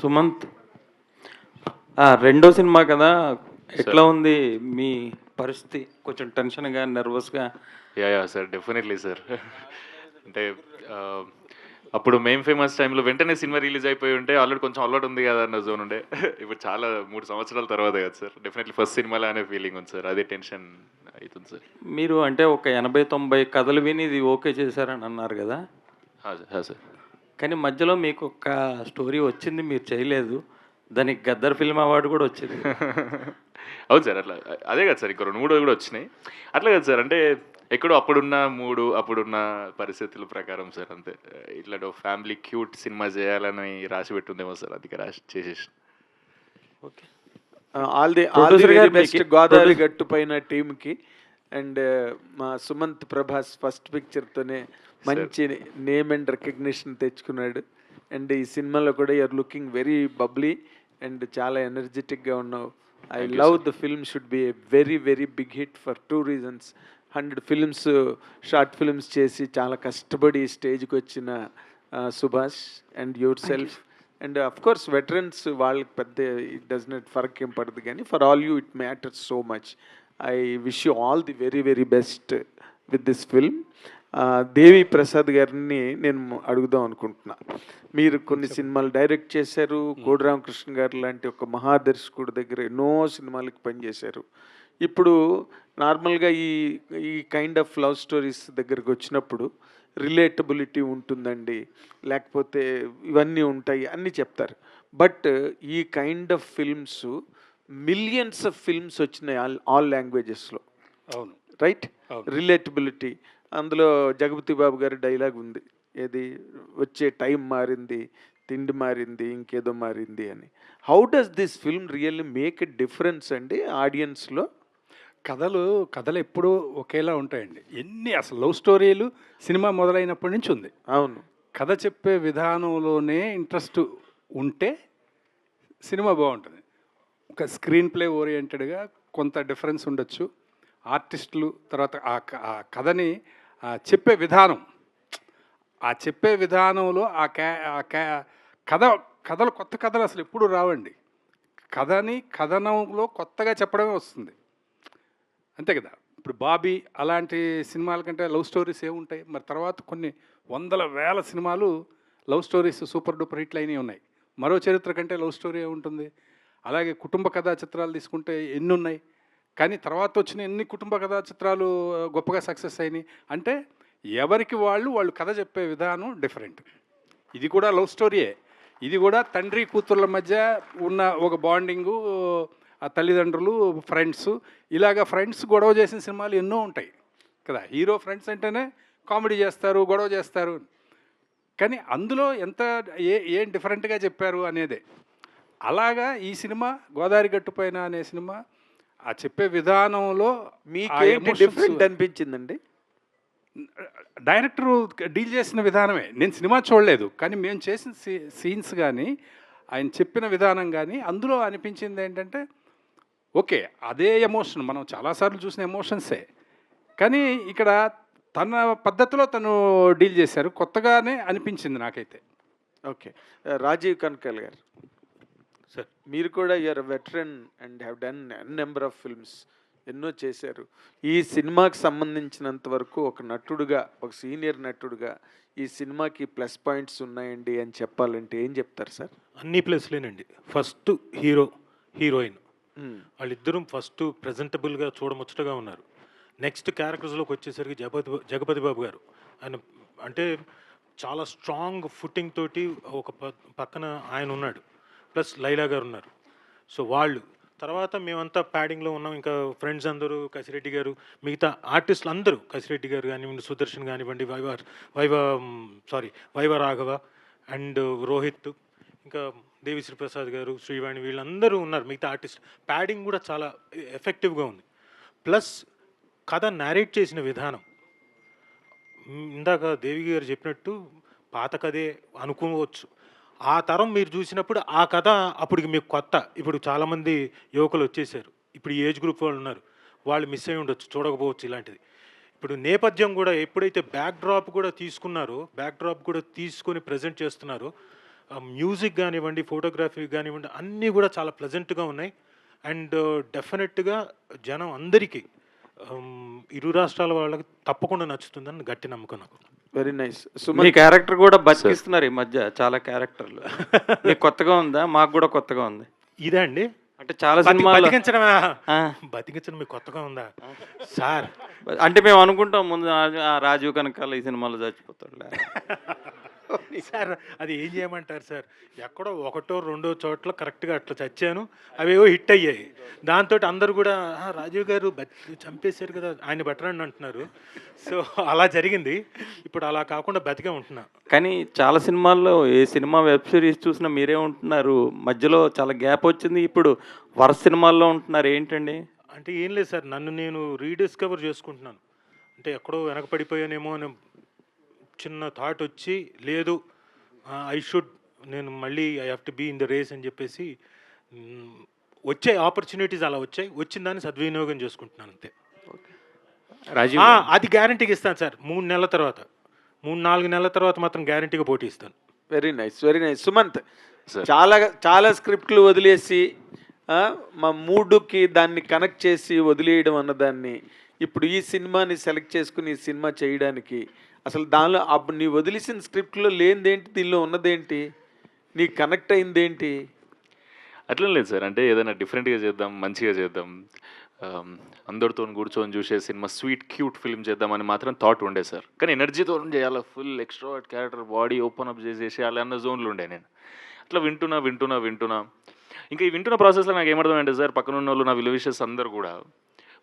సుమంత్, రెండో సినిమా కదా, ఎట్లా ఉంది మీ పరిస్థితి? కొంచెం టెన్షన్గా, నర్వస్గా? Yeah sir, definitely sir. అంటే ఆ, అప్పుడు మేం ఫేమస్ టైంలో వెంటనే సినిమా రిలీజ్ అయిపోయి ఉంటే ఆల్రెడీ కొంచెం అలవాటు ఉంది కదా అన్న జోన్ ఉండే. ఇప్పుడు చాలా 3 సంవత్సరాల తర్వాత కదా సార్, డెఫినెట్లీ ఫస్ట్ సినిమాలో అనే ఫీలింగ్ ఉంది సార్, అదే టెన్షన్ అవుతుంది సార్. మీరు అంటే ఒక 80-90 కథలు విని ఇది ఓకే చేశారని అన్నారు కదా, సార్. కానీ మధ్యలో మీకు ఒక స్టోరీ వచ్చింది, మీరు చేయలేదు, దానికి గద్దర్ ఫిల్మ్ అవార్డు కూడా వచ్చింది. అవును సార్, అట్లా అదే కదా సార్, ఇంకో 2-3 కూడా వచ్చినాయి. అట్లా కదా సార్, అంటే ఎక్కడో అప్పుడున్న మూడు అప్పుడున్న పరిస్థితుల ప్రకారం సార్, అంతే. ఇట్లా ఫ్యామిలీ క్యూట్ సినిమా చేయాలని రాసి పెట్టుందేమో సార్, అందుకే రాసి చేసేసి. Okay, all the best Godavari గట్టు పైన టీమ్కి. అండ్ మా సుమంత్ ప్రభాస్ ఫస్ట్ పిక్చర్తోనే మంచి నేమ్ అండ్ రికగ్నిషన్ తెచ్చుకున్నాడు. అండ్ ఈ సినిమాలో కూడా you are looking very bubbly and చాలా ఎనర్జెటిక్గా ఉన్నావు. I love the film should be a very very big hit for 2 reasons. 100 films, short films చేసి చాలా కష్టపడి స్టేజ్కి వచ్చిన Subhash and yourself. And of course veterans వాళ్ళకి పెద్ద ఇట్ డస్ నాట్ ఫరక్ ఏం పడదు, కానీ for all you it matters so much. I wish you all the very very best with this film. Devi Prasad గారిని నేను అడుగుదాం అనుకుంటున్నా. మీరు కొన్ని సినిమాలు డైరెక్ట్ చేశారు, కోడి రామకృష్ణ గారు లాంటి ఒక మహాదర్శకుడు దగ్గర ఎన్నో సినిమాలకి పనిచేశారు. ఇప్పుడు నార్మల్గా ఈ ఈ కైండ్ ఆఫ్ లవ్ స్టోరీస్ దగ్గరకు వచ్చినప్పుడు రిలేటబిలిటీ ఉంటుందండి, లేకపోతే ఇవన్నీ ఉంటాయి అన్నీ చెప్తారు. బట్ ఈ kind of films millions of films వచ్చినాయి ఆల్ లాంగ్వేజెస్లో. అవును, రైట్. రిలేటబిలిటీ అందులో జగపతి బాబు గారి డైలాగ్ ఉంది, ఏది, వచ్చే టైం మారింది, తిండి మారింది, ఇంకేదో మారింది అని. How does this film really make a difference అండి ఆడియన్స్లో? కథలు ఎప్పుడూ ఒకేలా ఉంటాయండి. అసలు లవ్ స్టోరీలు సినిమా మొదలైనప్పటి నుంచి ఉంది. అవును. కథ చెప్పే విధానంలోనే ఇంట్రెస్ట్ ఉంటే సినిమా బాగుంటుంది. ఒక స్క్రీన్ ప్లే ఓరియంటెడ్గా కొంత డిఫరెన్స్ ఉండొచ్చు. ఆర్టిస్టులు తర్వాత ఆ కథని చెప్పే విధానం, చెప్పే విధానంలో కథలు కొత్త కథలు అసలు ఎప్పుడు రావండి. కథనంలో కొత్తగా చెప్పడమే వస్తుంది, అంతే కదా. ఇప్పుడు బాబీ అలాంటి సినిమాల కంటే లవ్ స్టోరీస్ ఏముంటాయి మరి? తర్వాత కొన్ని వందల వేల సినిమాలు లవ్ స్టోరీస్ సూపర్ డూపర్ హిట్లు అయినవి ఉన్నాయి. మరో చరిత్ర కంటే లవ్ స్టోరీ ఏముంటుంది? అలాగే కుటుంబ కథా చిత్రాలు తీసుకుంటే ఎన్ని ఉన్నాయి, కానీ తర్వాత వచ్చిన ఎన్ని కుటుంబ కథా చిత్రాలు గొప్పగా సక్సెస్ అయినాయి అంటే ఎవరికి వాళ్ళు కథ చెప్పే విధానం డిఫరెంట్. ఇది కూడా లవ్ స్టోరీయే. ఇది కూడా తండ్రి కూతుర్ల మధ్య ఉన్న ఒక బాండింగు, ఆ తల్లిదండ్రులు, ఫ్రెండ్స్, ఇలాగ ఫ్రెండ్స్ గొడవ చేసిన సినిమాలు ఎన్నో ఉంటాయి కదా. హీరో ఫ్రెండ్స్ అంటేనే కామెడీ చేస్తారు, గొడవ చేస్తారు, కానీ అందులో ఏం డిఫరెంట్గా చెప్పారు అనేదే. అలాగా ఈ సినిమా గోదావరి గట్టుపైన అనే సినిమా చెప్పే విధానంలో మీకు డిఫరెంట్ అనిపించిందండి? డైరెక్టరు డీల్ చేసిన విధానమే. నేను సినిమా చూడలేదు, కానీ మేము చేసిన సీన్స్ కానీ ఆయన చెప్పిన విధానం కానీ అందులో అనిపించింది ఏంటంటే ఓకే, అదే ఎమోషన్ మనం చాలాసార్లు చూసిన ఎమోషన్సే, కానీ ఇక్కడ తన పద్ధతిలో తను డీల్ చేశారు. కొత్తగానే అనిపించింది నాకైతే. ఓకే, రాజీవ్ కనకాల్ గారు సార్, మీరు కూడా you are veteran and have done number of films, ఎన్నో చేశారు. ఈ సినిమాకి సంబంధించినంత వరకు ఒక నటుడుగా, ఒక సీనియర్ నటుడుగా ఈ సినిమాకి ప్లస్ పాయింట్స్ ఉన్నాయండి అని చెప్పాలంటే ఏం చెప్తారు సార్? అన్ని ప్లస్లేనండి. ఫస్ట్ హీరోయిన్ వాళ్ళిద్దరూ ఫస్ట్ ప్రజెంటబుల్గా చూడముచ్చటగా ఉన్నారు. నెక్స్ట్ క్యారెక్టర్స్లోకి వచ్చేసరికి జగపతి బాబు గారు, ఆయన అంటే చాలా స్ట్రాంగ్ ఫుట్టింగ్ తోటి ఒక పక్కన ఆయన ఉన్నాడు, ప్లస్ లైలా గారు ఉన్నారు. సో వాళ్ళు తర్వాత మేమంతా ప్యాడింగ్లో ఉన్నాం, ఇంకా ఫ్రెండ్స్ అందరూ, కసిరెడ్డి గారు, మిగతా ఆర్టిస్టులు అందరూ, కసిరెడ్డి గారు కానివ్వండి, సుదర్శన్ కానివ్వండి, వైవ రాఘవ అండ్ రోహిత్, ఇంకా దేవిశ్రీ ప్రసాద్ గారు, శ్రీవాణి, వీళ్ళందరూ ఉన్నారు. మిగతా ఆర్టిస్ట్ ప్యాడింగ్ కూడా చాలా ఎఫెక్టివ్గా ఉంది. ప్లస్ కథ నేరేట్ చేసిన విధానం, ఇందాక దేవి గారు చెప్పినట్టు పాత కథే అనుకోవచ్చు. ఆ తరం మీరు చూసినప్పుడు ఆ కథ అప్పటికి మీకు కొత్త. ఇప్పుడు చాలామంది యువకులు వచ్చేసారు, ఇప్పుడు ఈ ఏజ్ గ్రూప్ వాళ్ళు ఉన్నారు, వాళ్ళు మిస్ అయి ఉండొచ్చు, చూడకపోవచ్చు ఇలాంటిది. ఇప్పుడు నేపథ్యం కూడా ఎప్పుడైతే బ్యాక్ డ్రాప్ కూడా తీసుకున్నారో, బ్యాక్ డ్రాప్ కూడా తీసుకొని ప్రజెంట్ చేస్తున్నారో, మ్యూజిక్ కానివ్వండి, ఫోటోగ్రఫీ కానివ్వండి, అన్నీ కూడా చాలా ప్లెజెంట్గా ఉన్నాయి. అండ్ డెఫినెట్గా జనం అందరికీ ఇరు రాష్ట్రాల వాళ్ళకి తప్పకుండా నచ్చుతుందని గట్టి నమ్మకం నాకు. Very nice. మీ సుమన్ క్యారెక్టర్ కూడా బతికిస్తున్నారు ఈ మధ్య చాలా క్యారెక్టర్లు. మీకు కొత్తగా ఉందా? మాకు కూడా కొత్తగా ఉంది. ఇదే అండి అంటే చాలా సినిమాలు బతికించడమా? ఆ. బతికించడం మీకు కొత్తగా ఉందా సార్? అంటే మేము అనుకుంటాం ముందు ఆ రాజీవ్ కనకాల ఈ సినిమాలో చచ్చిపోతాడు. సార్ అది ఏం చేయమంటారు సార్? ఎక్కడో ఒకటో రెండో చోట్ల కరెక్ట్గా అట్లా చచ్చాను, అవేవో హిట్ అయ్యాయి. దాంతో అందరూ కూడా రాజీవ్ గారు చంపేశారు కదా, ఆయన బెటరండి అంటున్నారు. సో అలా జరిగింది. ఇప్పుడు అలా కాకుండా బతికే ఉంటున్నా. కానీ చాలా సినిమాల్లో ఏ సినిమా వెబ్ సిరీస్ చూసినా మీరే ఉంటున్నారు. మధ్యలో చాలా గ్యాప్ వచ్చింది. ఇప్పుడు వరుస సినిమాల్లో ఉంటున్నారు ఏంటండి? అంటే ఏం లేదు సార్, నన్ను నేను రీడిస్కవర్ చేసుకుంటున్నాను. అంటే ఎక్కడో వెనకపడిపోయానేమో అని చిన్న థాట్ వచ్చి, లేదు నేను మళ్ళీ I have to be in the race అని చెప్పేసి వచ్చే ఆపర్చునిటీస్ అలా వచ్చాయి. వచ్చిన దాన్ని సద్వినియోగం చేసుకుంటున్నాను అంతే. రాజీవ్ అది గ్యారంటీగా ఇస్తాను సార్. 3-4 నెలల తర్వాత మాత్రం గ్యారంటీగా పోటీ ఇస్తాను. Very nice, very nice. Sumanth, Sir. చాలా స్క్రిప్ట్లు వదిలేసి మా మూడుకి దాన్ని కనెక్ట్ చేసి వదిలేయడం అన్నదాన్ని ఇప్పుడు ఈ సినిమాని సెలెక్ట్ చేసుకుని ఈ సినిమా చేయడానికి అసలు దానిలో అప్పుడు నీ వదిలేసిన స్క్రిప్ట్లో లేనిదేంటి, దీనిలో ఉన్నదేంటి, నీ కనెక్ట్ అయిందేంటి? అట్లా లేదు సార్. అంటే ఏదైనా డిఫరెంట్గా చేద్దాం, మంచిగా చేద్దాం, అందరితో కూర్చొని చూసే సినిమా, స్వీట్ క్యూట్ ఫిల్మ్ చేద్దామని మాత్రం థాట్ ఉండే సార్. కానీ ఎనర్జీతో చేయాలి, full extrovert character, body open up చేసేయాలి అన్న జోన్లో ఉండే నేను. అట్లా వింటున్నా ఇంకా ఈ వింటున్న ప్రాసెస్లో నాకు ఏమర్థమైంటే సార్, పక్కన ఉన్న వాళ్ళు నా విలువిషెస్ అందరు కూడా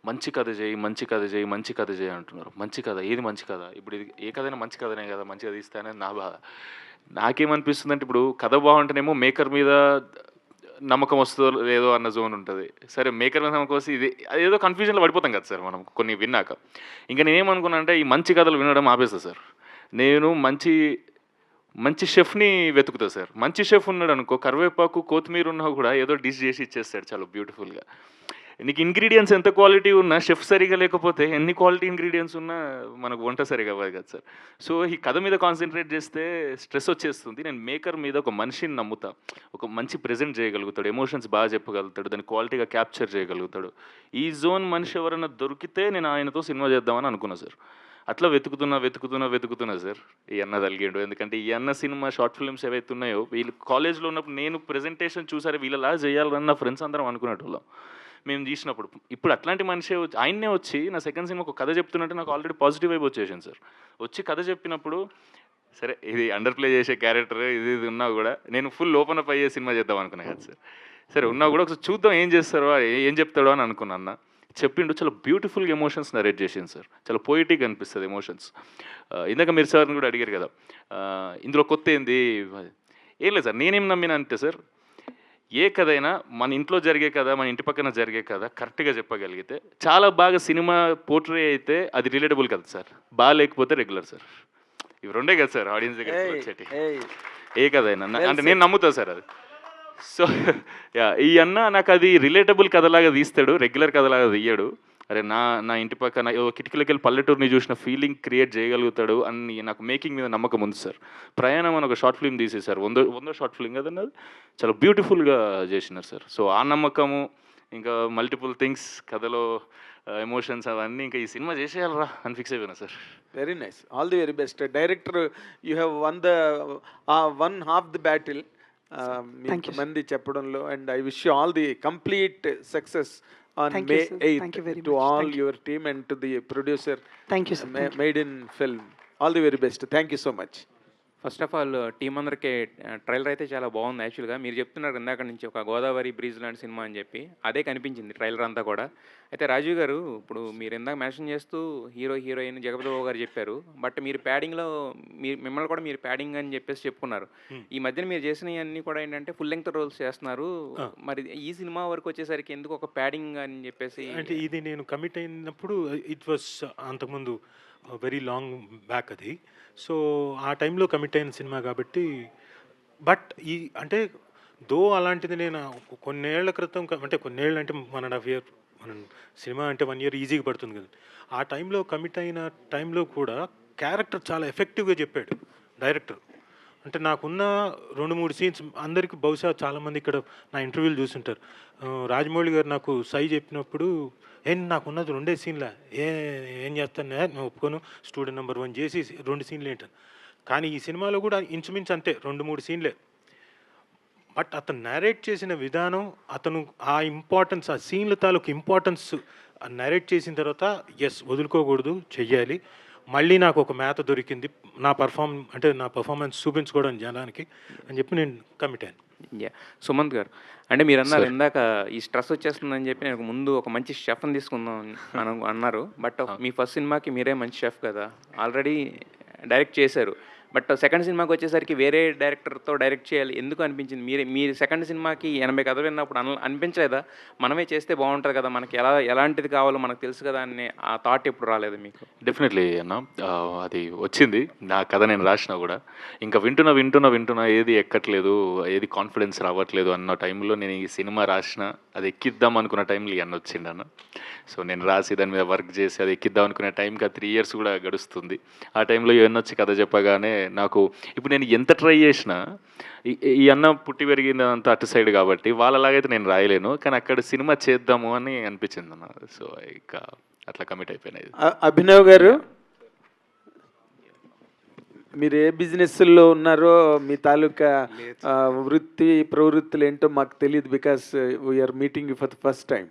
మంచి కథ చేయి అంటున్నారు. మంచి కథ ఏది మంచి కథ? ఇప్పుడు ఇది ఏ కథైనా మంచి కథనే కదా, మంచిగా తీస్తానని నా బాధ. నాకేమనిపిస్తుంది అంటే, ఇప్పుడు కథ బాగుంటేనేమో మేకర్ మీద నమ్మకం వస్తుందో లేదో అన్న జోన్ ఉంటుంది. సరే, మేకర్ మీద నమ్మకం వస్తే ఇది అదేదో కన్ఫ్యూజన్లో పడిపోతాం కదా సార్ మనం కొన్ని విన్నాక. ఇంకా నేనేమనుకున్నా అంటే, ఈ మంచి కథలు వినడం ఆపేస్తా సార్. నేను మంచి షెఫ్ని వెతుకుతా సార్. మంచి షెఫ్ ఉన్నాడు అనుకో, కరివేపాకు కొత్తిమీర ఉన్నా కూడా ఏదో డిష్ చేసి ఇచ్చేస్తాడు చాలా బ్యూటిఫుల్గా. నీకు ఇంగ్రీడియంట్స్ ఎంత క్వాలిటీ ఉన్నా, షెఫ్ సరిగా లేకపోతే ఎన్ని క్వాలిటీ ఇంగ్రీడియంట్స్ ఉన్నా మనకు వంట సరిగా అవ్వదు కదా సార్. సో ఈ కథ మీద కాన్సన్ట్రేట్ చేస్తే స్ట్రెస్ వచ్చేస్తుంది. నేను మేకర్ మీద ఒక మనిషిని నమ్ముతా. ఒక మంచి ప్రెజెంట్ చేయగలుగుతాడు, ఎమోషన్స్ బాగా చెప్పగలుగుతాడు, దాన్ని క్వాలిటీగా క్యాప్చర్ చేయగలుగుతాడు. ఈ జోన్ మనిషి ఎవరైనా దొరికితే నేను ఆయనతో సినిమా చేద్దామని అనుకున్నా సార్. అట్లా వెతుకుతున్నా సార్ ఈ అన్న తలిగిండు. ఎందుకంటే ఈ అన్న సినిమా షార్ట్ ఫిల్మ్స్ ఏవైతే ఉన్నాయో, వీళ్ళు కాలేజ్లో ఉన్నప్పుడు నేను ప్రెజెంటేషన్ చూసారు, వీళ్ళలా చేయాలని నా ఫ్రెండ్స్ అందరం అనుకునేటోళ్ళం మేము తీసినప్పుడు. ఇప్పుడు అట్లాంటి మనిషి ఆయన్నే వచ్చి నా సెకండ్ సినిమా ఒక కథ చెప్తున్నట్టు నాకు ఆల్రెడీ పాజిటివ్ వైబ్ వచ్చేసాను సార్. వచ్చి కథ చెప్పినప్పుడు సరే ఇది అండర్ ప్లే చేసే క్యారెక్టర్ ఇది ఉన్నా కూడా నేను ఫుల్ ఓపెన్ అప్ అయ్యే సినిమా చేద్దాం అనుకున్నా కదా సార్. సరే ఉన్నా కూడా ఒకసారి చూద్దాం ఏం చెప్తాడో అని అనుకున్నా. అన్న చెప్పిండు, చాలా బ్యూటిఫుల్గా ఎమోషన్స్ నరేట్ చేసింది సార్. చాలా పోయిటిక్ అనిపిస్తుంది ఎమోషన్స్. ఇందాక మీరు సార్ని కూడా అడిగారు కదా ఇందులో కొత్త ఏంది. ఏం లేదు సార్, నేనేం నమ్మినా అంటే సార్, ఏ కథ అయినా మన ఇంట్లో జరిగే కథ, మన ఇంటి పక్కన జరిగే కథ కరెక్ట్గా చెప్పగలిగితే చాలా బాగా సినిమా పోర్ట్రే అయితే అది రిలేటబుల్ కదా సార్. బాగా లేకపోతే రెగ్యులర్ సార్. ఇవి రెండే కదా సార్ ఆడియన్స్ దగ్గర వచ్చేటి ఏ కథ అయినా. అంటే నేను నమ్ముతా సార్ అది. సో ఈ అన్న నాకు అది రిలేటబుల్ కథలాగా తీస్తాడు, రెగ్యులర్ కథలాగా తీయడు. అరే నా ఇంటి పక్కన కిటికీలోకి వెళ్ళి పల్లెటూరుని చూసిన ఫీలింగ్ క్రియేట్ చేయగలుగుతాడు అని నాకు మేకింగ్ మీద నమ్మకం ఉంది సార్. ప్రయాణం అని ఒక షార్ట్ ఫిల్మ్ తీసేశారు, 100 షార్ట్ ఫిల్మ్ కదన్నది, చాలా బ్యూటిఫుల్గా చేసినారు సార్. సో ఆ నమ్మకము, ఇంకా మల్టిపుల్ థింగ్స్ కథలో ఎమోషన్స్ అవన్నీ ఇంకా ఈ సినిమా చేసేయాలరా అని ఫిక్స్ అయిపోయినా sir. Very nice, all the very best. Director, you have one half the battle మంది చెప్పడంలో, and I wish you all the complete success on May 8th to all your team and to the producer. Thank you, sir. Made in film. All the very best. Thank you so much. First of all team అందరికీ trailer అయితే చాలా బాగుంది. యాక్చువల్గా మీరు చెప్తున్నారు ఇందాక నుంచి ఒక గోదావరి బ్రిడ్జ్ లాంటి సినిమా అని చెప్పి, అదే కనిపించింది ట్రైలర్ అంతా కూడా. అయితే రాజీవ్ గారు, ఇప్పుడు మీరు ఇందాక మెన్షన్ చేస్తూ హీరోయిన్ జగపతి బాబు గారు చెప్పారు, బట్ మీరు ప్యాడింగ్లో మిమ్మల్ని కూడా మీరు ప్యాడింగ్ అని చెప్పేసి చెప్పుకున్నారు. ఈ మధ్యన మీరు చేసినవన్నీ కూడా ఏంటంటే ఫుల్ లెంగ్త్ రోల్స్ చేస్తున్నారు. మరి ఈ సినిమా వరకు వచ్చేసరికి ఎందుకు ఒక ప్యాడింగ్ అని చెప్పేసి? అంటే ఇది నేను కమిట్ అయినప్పుడు ఇట్ వాస్ అంతకుముందు వెరీ లాంగ్ బ్యాక్ అది. సో ఆ టైంలో కమిట్ అయిన సినిమా కాబట్టి. బట్ అంటే అలాంటిది నేను కొన్నేళ్ల క్రితం, అంటే కొన్నేళ్ళు అంటే 1.5 year, మన సినిమా అంటే 1 year ఈజీగా పడుతుంది కదా. ఆ టైంలో కమిట్ అయిన టైంలో కూడా క్యారెక్టర్ చాలా ఎఫెక్టివ్గా చెప్పాడు డైరెక్టర్. అంటే నాకున్న 2-3 సీన్స్ అందరికీ బహుశా చాలామంది ఇక్కడ నా ఇంటర్వ్యూలు చూసుంటారు. రాజమౌళి గారు నాకు సై చెప్పినప్పుడు నాకున్నది 2 సీన్లా ఏం చేస్తాను నేను ఒప్పుకోను, స్టూడెంట్ నెంబర్ 1 చేసి 2 సీన్లు ఏంటాను. కానీ ఈ సినిమాలో కూడా ఇంచుమించు అంతే 2-3 సీన్లే. బట్ అతను నరేట్ చేసిన విధానం, అతను ఆ ఇంపార్టెన్స్, ఆ సీన్ల తాలూకు ఇంపార్టెన్స్ నరేట్ చేసిన తర్వాత వదులుకోకూడదు, చెయ్యాలి. మళ్ళీ నాకు ఒక మేత దొరికింది నా పర్ఫార్మెన్స్ చూపించుకోవడం జనానికి అని చెప్పి నేను కమిట్ అయ్యాను. యా, సుమంత్ గారు, అంటే మీరు అన్నారు ఇందాక ఈ స్ట్రెస్ వచ్చేస్తుందని చెప్పి నేను ముందు ఒక మంచి షెఫ్ని తీసుకుందాం అని అన్నారు. బట్ మీ ఫస్ట్ సినిమాకి మీరే మంచి షెఫ్ కదా, ఆల్రెడీ డైరెక్ట్ చేశారు. బట్ సెకండ్ సినిమాకి వచ్చేసరికి వేరే డైరెక్టర్తో డైరెక్ట్ చేయాలి ఎందుకు అనిపించింది? మీరు సెకండ్ సినిమాకి 80 కథ విన్నప్పుడు అనిపించలేదా మనమే చేస్తే బాగుంటుంది కదా, మనకి ఎలాంటిది కావాలో మనకు తెలుసు కదా అనే ఆ థాట్ ఎప్పుడు రాలేదు మీకు? డెఫినెట్లీ అన్న, అది వచ్చింది. నా కథ నేను రాసినా కూడా ఇంకా వింటున్నా ఏది ఎక్కట్లేదు, ఏది కాన్ఫిడెన్స్ రావట్లేదు అన్న టైంలో నేను ఈ సినిమా రాసిన, అది ఎక్కిద్దాం అనుకున్న టైంలో ఇవన్నీ వచ్చింది అన్న. సో నేను రాసి దాని మీద వర్క్ చేసి అది ఎక్కిద్దాం అనుకునే టైంకి 3 years కూడా గడుస్తుంది. ఆ టైంలో ఇవన్నీ వచ్చి కథ చెప్పగానే నాకు ఇప్పుడు నేను ఎంత ట్రై చేసినా ఈ అన్న పుట్టి పెరిగిందంతా అటు సైడ్ కాబట్టి వాళ్ళలాగైతే నేను రాయలేను, కానీ అక్కడ సినిమా చేద్దాము అని అనిపించింది అన్న. సో ఇక అట్లా కమిట్ అయిపోయినాయి. అభినవ్ గారు, మీరు ఏ బిజినెస్లో ఉన్నారో మీ తాలూకా వృత్తి ప్రవృత్తులు ఏంటో మాకు తెలియదు, because we are meeting for the first time.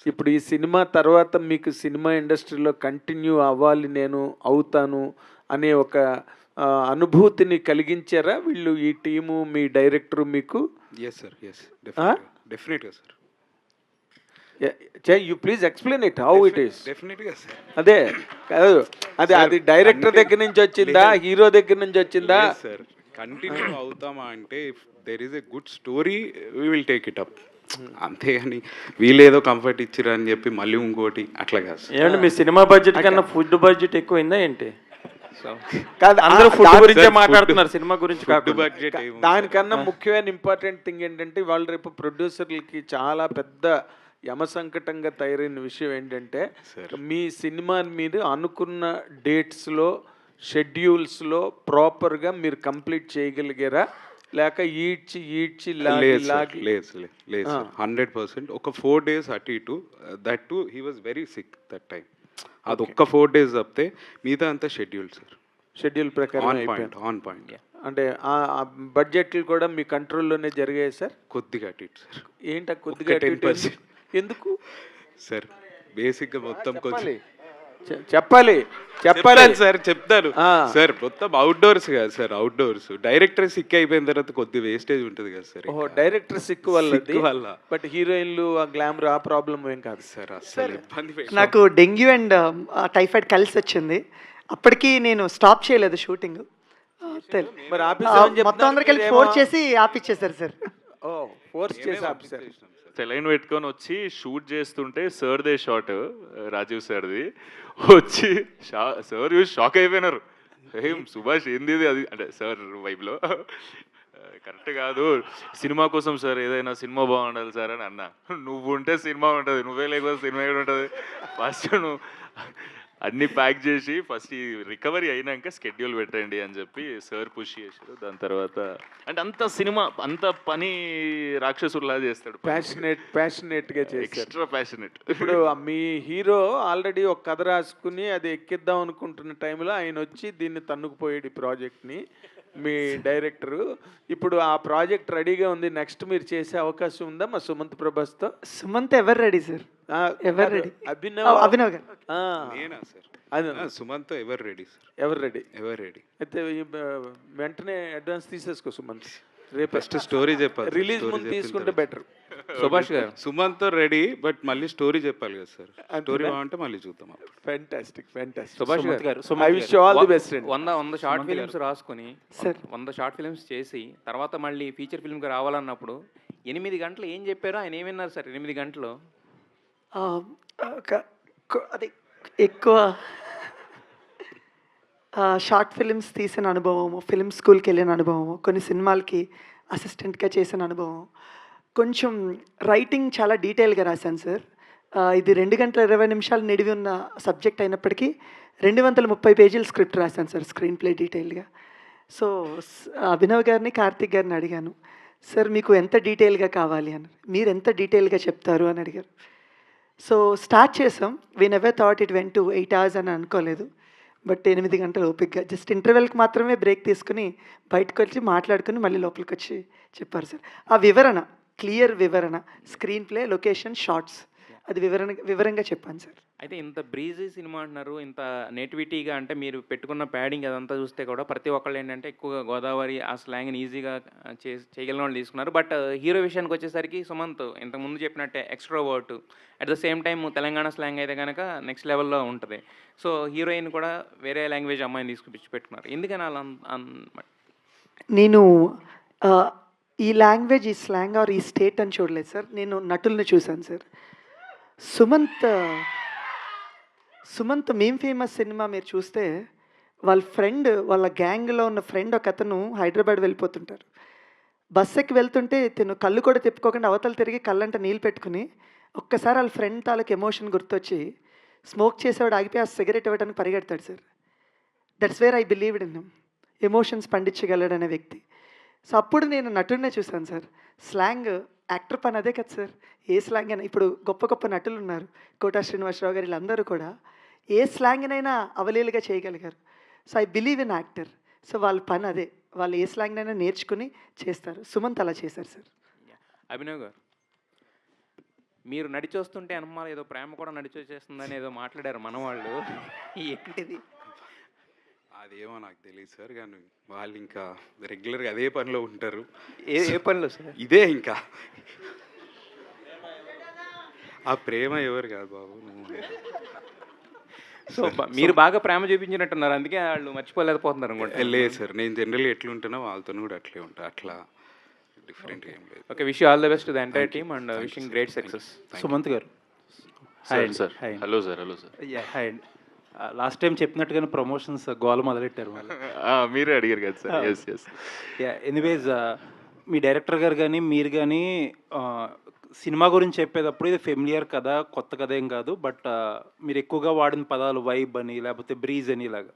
ఇప్పుడు ఈ సినిమా తర్వాత మీకు సినిమా ఇండస్ట్రీలో కంటిన్యూ అవ్వాలి, నేను అవుతాను అనే ఒక అనుభూతిని కలిగించారా వీళ్ళు, ఈ టీము, మీ డైరెక్టరు మీకు? ఎస్ సార్, ఎస్, డెఫినెట్గా sir. You please explain it how it is. డెఫినెట్గా సార్. అదే కాదు, అది డైరెక్టర్ దగ్గర నుంచి వచ్చిందా, హీరో దగ్గర నుంచి వచ్చిందా? సార్ కంటిన్యూ అవుతామా అంటే if there is a good story we will take it up, అంతేగాని వీళ్ళేదో కంఫర్ట్ ఇచ్చిరా అని చెప్పి మళ్ళీ ఇంకోటి అట్లా కాదు. ఏమంటే మీ సినిమా బడ్జెట్ కన్నా ఫుడ్ బడ్జెట్ ఎక్కువైందా ఏంటి? కాదు, అందరూ ఫుడ్ గురించే మాట్లాడుతున్నారు, సినిమా గురించి కాదు. బడ్జెట్ దానికన్నా ముఖ్యమైన ఇంపార్టెంట్ థింగ్ ఏంటంటే వాళ్ళ రేపు ప్రొడ్యూసర్లకి చాలా పెద్ద యమ సంకటంగా తయారైన విషయం ఏంటంటే మీ సినిమా మీరు అనుకున్న డేట్స్లో షెడ్యూల్స్లో ప్రాపర్గా మీరు కంప్లీట్ చేయగలిగారా, లేక ఈడ్చి లాగి? లేదు 100%. ఒక 4 days అటు ఇటు, that to he was very sick that time. అది ఒక్క 4 days తప్పితే మిగతా అంతా షెడ్యూల్ సార్, షెడ్యూల్ ప్రకారం ఆన్ పాయింట్. అంటే ఆ బడ్జెట్లు కూడా మీ కంట్రోల్లోనే జరిగాయి సార్? కొద్దిగా అటు ఇటు సార్. ఏంటి కొద్దిగా 10%. ఎందుకు సార్ బేసిక్గా మొత్తం కొంచెం చెప్పాలి సార్, చెప్తాను సార్. మొత్తం అవుట్డోర్స్ కదా సార్, అవుట్డోర్స్. డైరెక్టర్ సిక్ అయిపోయిన తర్వాత కొద్ది వేస్టేజ్ ఉంటుంది కదా సార్. ఓహో, డైరెక్టర్ సిక్ వల్ల. బట్ హీరోయిన్లు ఆ గ్లామర్ ఆ ప్రాబ్లం ఏం కాదు సార్, అసలు ఇబ్బంది. నాకు డెంగ్యూ అండ్ టైఫాయిడ్ కలిసి వచ్చింది, అప్పటికి నేను స్టాప్ చేయలేదు షూటింగ్. మరి మొత్తం అందరికి వెళ్ళి ఫోర్స్ చేసి ఆపిచ్చేసారు సార్. ఫోర్స్ చేసి ఆపిస్తారు. సెలైన్ పెట్టుకొని వచ్చి షూట్ చేస్తుంటే సార్దే షాట్, రాజీవ్ సార్ది వచ్చి సార్ చూసి షాక్ అయిపోయినారు. ఏం సుభాష్ ఏంది అది అంటే సార్ వైబ్లో కరెక్ట్ కాదు, సినిమా కోసం సార్, ఏదైనా సినిమా బాగుండాలి సార్ అని అన్నా. నువ్వు ఉంటే సినిమా ఉంటుంది, నువ్వే లేకపోతే సినిమా ఏమి ఉంటుంది. ఫస్ట్ నువ్వు అన్నీ ప్యాక్ చేసి ఫస్ట్ ఈ రికవరీ అయినాక స్కెడ్యూల్ పెట్టండి అని చెప్పి సార్ పుష్ చేశారు. దాని తర్వాత అంటే అంత సినిమా అంత పని రాక్షసులా చేస్తాడు, ప్యాషనేట్గా చేస్తాడు, ఎక్స్ట్రా ప్యాషనేట్. ఇప్పుడు మీ హీరో ఆల్రెడీ ఒక కథ రాసుకుని అది ఎక్కిద్దాం అనుకుంటున్న టైంలో ఆయన వచ్చి దీన్ని తన్నుకుపోయాడు ఈ ప్రాజెక్ట్ని. మీ డైరెక్టరు ఇప్పుడు ఆ ప్రాజెక్ట్ రెడీగా ఉంది, నెక్స్ట్ మీరు చేసే అవకాశం ఉందా మా సుమంత్ ప్రభాస్తో? సుమంత్ ఎవరు రెడీ సార్? ఎవరు రెడీ? అభినవ్ గారు. నేనా సార్? అది సుమంత్ ఎవరు రెడీ సార్? ఎవరు రెడీ? అయితే వెంటనే అడ్వాన్స్ తీసేసుకో సుమంత్. రేపు ఫస్ట్ స్టోరీ చెప్పాలి, రిలీజ్ ముందు తీసుకుంటే బెటర్. సుభాష్ గారు, సుమంత్ రెడీ, బట్ మళ్ళీ స్టోరీ చెప్పాలి కదా సార్. స్టోరీ బాగుంటే మళ్ళీ చూద్దాం. ఫ్యాంటాస్టిక్. సుభాష్ గారు, I wish you all the best. 100 short films రాసుకొని 100 షార్ట్ ఫిల్మ్స్ చేసి తర్వాత మళ్ళీ ఫీచర్ ఫిల్మ్కి రావాలన్నప్పుడు 8 గంటలు ఏం చెప్పారో ఆయన ఏమన్నారు సార్? 8 గంటలు అది ఎక్కువ షార్ట్ ఫిలిమ్స్ తీసిన అనుభవము, ఫిలిం స్కూల్కి వెళ్ళిన అనుభవము, కొన్ని సినిమాలకి అసిస్టెంట్గా చేసిన అనుభవం, కొంచెం రైటింగ్ చాలా డీటెయిల్గా రాశాను సార్. ఇది 2 గంటల 20 నిమిషాలు నిడివి ఉన్న సబ్జెక్ట్ అయినప్పటికీ 230 పేజీల స్క్రిప్ట్ రాశాను సార్, స్క్రీన్ ప్లే డీటెయిల్గా. సో అభినవ్ గారిని, కార్తిక్ గారిని అడిగాను, సార్ మీకు ఎంత డీటెయిల్గా కావాలి అని. మీరు ఎంత డీటెయిల్గా చెప్తారు అని అడిగారు. సో స్టార్ట్ చేసాం. We never thought it went to 8 hours అని అనుకోలేదు. బట్ 8 గంటలు ఓపిక్గా జస్ట్ ఇంటర్వెల్కి మాత్రమే బ్రేక్ తీసుకుని బయటకు వచ్చి మాట్లాడుకుని మళ్ళీ లోపలికి వచ్చి చెప్పారు సార్. ఆ వివరణ, క్లియర్ వివరణ, స్క్రీన్ ప్లే, లొకేషన్, షార్ట్స్, అది వివరంగా చెప్పాను సార్. అయితే ఇంత బ్రీజీ సినిమా అంటున్నారు, ఇంత నేటివిటీగా, అంటే మీరు పెట్టుకున్న ప్యాడింగ్ అదంతా చూస్తే కూడా ప్రతి ఒక్కళ్ళు ఏంటంటే ఎక్కువగా గోదావరి ఆ స్లాంగ్ని ఈజీగా చేయగలిగిన వాళ్ళు తీసుకున్నారు. బట్ హీరో విషయానికి వచ్చేసరికి సుమంత్ ఇంతకుముందు చెప్పినట్టే extrovert, at the same time Telangana slang అయితే కనుక నెక్స్ట్ లెవెల్లో ఉంటుంది. సో హీరోయిన్ కూడా వేరే లాంగ్వేజ్ అమ్మాయిని తీసుకుపిచ్చి పెట్టుకున్నారు. ఎందుకని అలా నేను ఈ లాంగ్వేజ్, ఈ స్లాంగ్ ఆర్ ఈ స్టేట్ అని చూడలేదు సార్. నేను నటుల్ని చూశాను సార్. సుమంత్ మేమ్ ఫేమస్ సినిమా మీరు చూస్తే వాళ్ళ ఫ్రెండ్, వాళ్ళ గ్యాంగ్లో ఉన్న ఫ్రెండ్ ఒక అతను హైదరాబాద్ వెళ్ళిపోతుంటారు. బస్ ఎక్కి వెళ్తుంటే తను కళ్ళు కూడా తిప్పుకోకుండా అవతల తిరిగి కళ్ళంట నీళ్ళు పెట్టుకుని ఒక్కసారి వాళ్ళ ఫ్రెండ్ తాలూకు ఎమోషన్ గుర్తొచ్చి స్మోక్ చేసేవాడు ఆగిపోయి ఆ సిగరెట్ ఇవ్వడానికి పరిగెడతాడు sir. That's where I believed in him. Emotions పండించగలడనే వ్యక్తి. సో అప్పుడు నేను నటుడినే చూశాను సార్. స్లాంగ్ యాక్టర్ పని అదే కదా సార్. ఏ స్లాంగ్ అయినా, ఇప్పుడు గొప్ప గొప్ప నటులు ఉన్నారు, కోటా శ్రీనివాసరావు గారు, వీళ్ళందరూ కూడా ఏ స్లాంగ్నైనా అవలీలుగా చేయగలిగారు. So I believe in actor. So వాళ్ళ పని అదే, వాళ్ళు ఏ స్లాంగ్నైనా నేర్చుకుని చేస్తారు. సుమంత్ అలా చేశారు సార్. అభినవ్ గారు, మీరు నడిచొస్తుంటే అనుమానం ఏదో ప్రేమ కూడా నడిచొచ్చేస్తుందని ఏదో మాట్లాడారు మనవాళ్ళు, ఏంటిది? అదేమో నాకు తెలియదు సార్, కానీ వాళ్ళు ఇంకా రెగ్యులర్గా అదే పనిలో ఉంటారు. ఏ పనిలో సార్? ఇదే ఇంకా ఆ ప్రేమ ఎవరు కాదు బాబు, నువ్వు. సో మీరు బాగా ప్రేమ చూపించినట్టున్నారు, అందుకే వాళ్ళు మర్చిపోలేకపోతున్నారు అనుకుంటా. లేదు సార్, నేను జనరల్గా ఎట్లుంటానో వాళ్ళతో కూడా అట్లే ఉంటా, అట్లా డిఫరెంట్గా ఏం లేదు. Okay, wish all the best to the entire team and wishing great success. Sumanth garu, hi sir. Hello sir. Hi అండి. లాస్ట్ టైం చెప్పినట్టుగానే ప్రమోషన్స్ గోల మొదలెట్టారు వాళ్ళు. మీరే అడిగారు కదా సార్. ఎస్. ఎనీవేస్, మీ డైరెక్టర్ గారు కానీ మీరు కానీ సినిమా గురించి చెప్పేటప్పుడు ఇది ఫెమిలియర్ కథ, కొత్త కథ ఏం కాదు. బట్ మీరు ఎక్కువగా వాడిన పదాలు వైబ్ అని, లేకపోతే బ్రీజ్ అని, ఇలాగా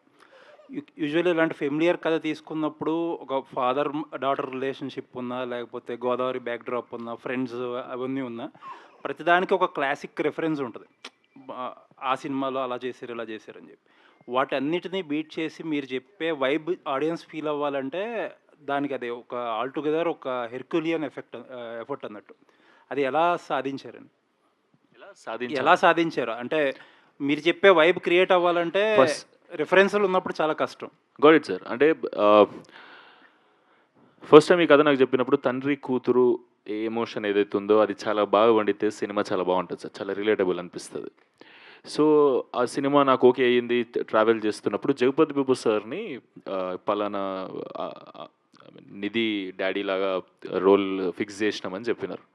యూజువల్లీ ఇలాంటి ఫెమిలియర్ కథ తీసుకున్నప్పుడు ఒక ఫాదర్ డాటర్ రిలేషన్షిప్ ఉన్నా, లేకపోతే గోదావరి బ్యాక్ డ్రాప్ ఉన్నా, ఫ్రెండ్స్ అవన్నీ ఉన్నా, ప్రతిదానికి ఒక క్లాసిక్ రెఫరెన్స్ ఉంటుంది. ఆ సినిమాలో అలా చేశారు, ఇలా చేశారు అని చెప్పి వాటన్నిటినీ బీట్ చేసి మీరు చెప్పే వైబ్ ఆడియన్స్ ఫీల్ అవ్వాలంటే దానికి అది ఒక ఆల్టుగెదర్ ఒక హెర్క్యులియన్ ఎఫర్ట్ అన్నట్టు. అది ఎలా సాధించారండి? ఎలా సాధించారు అంటే మీరు చెప్పే వైబ్ క్రియేట్ అవ్వాలంటే రిఫరెన్స్లు ఉన్నప్పుడు చాలా కష్టం. Got it sir. అంటే ఫస్ట్ టైం ఈ కథ నాకు చెప్పినప్పుడు తండ్రి కూతురు ఏ ఎమోషన్ ఏదైతే ఉందో అది చాలా బాగా వండితే సినిమా చాలా బాగుంటుంది సార్, చాలా రిలేటబుల్ అనిపిస్తుంది. సో ఆ సినిమా నాకు ఓకే అయ్యింది. ట్రావెల్ చేస్తున్నప్పుడు జగపతి బాబు సార్ని పలానా నిధి డాడీ లాగా రోల్ ఫిక్స్ చేసినామని చెప్పినారు.